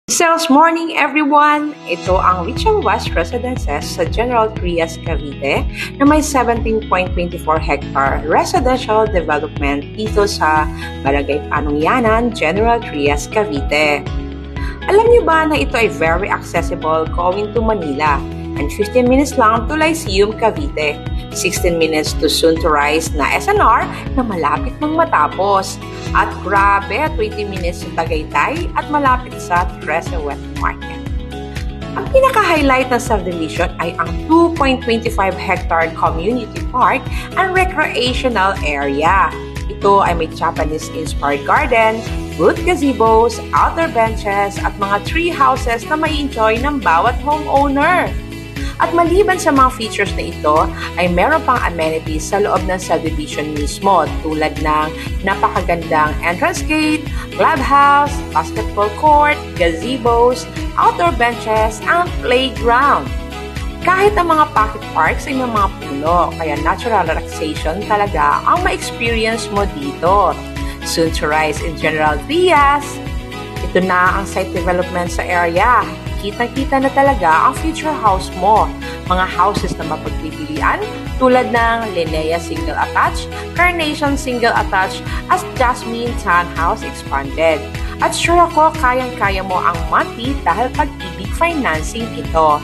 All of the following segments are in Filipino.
Sales morning everyone! Ito ang Richel West Residences sa General Trias, Cavite na may 17.24 hectare residential development dito sa Barangay Panungyanan, General Trias, Cavite. Alam niyo ba na ito ay very accessible going to Manila and 15 minutes lang to Lyceum, Cavite, 16 minutes to soon-to-rise na SNR na malapit nang matapos. At grabe, 20 minutes sa Tagaytay at malapit sa Trece West Market. Ang pinaka-highlight ng subdivision ay ang 2.25 hectare community park and recreational area. Ito ay may Japanese-inspired garden, wood gazebos, outdoor benches at mga tree houses na may enjoy ng bawat homeowner. At maliban sa mga features na ito, ay meron pang amenities sa loob ng subdivision mismo tulad ng napakagandang entrance gate, clubhouse, basketball court, gazebos, outdoor benches, and playground. Kahit ang mga pocket parks ay may mga puno, kaya natural relaxation talaga ang ma-experience mo dito. Soon to rise in General Trias. Ito na ang site development sa area. Kitang-kita na talaga ang future house mo. Mga houses na mapagpipilian tulad ng Linnea Single Attached, Carnation Single Attached, as Jasmine Townhouse Expanded. At sure ako, kayang-kaya mo ang monthly dahil pag-ibig financing ito.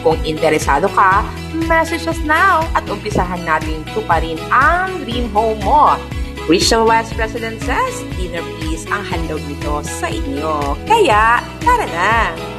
Kung interesado ka, message us now at umpisahan natin tuparin ang dream home mo. Richel West Residences, inner peace ang handog nito sa inyo. Kaya, tara na!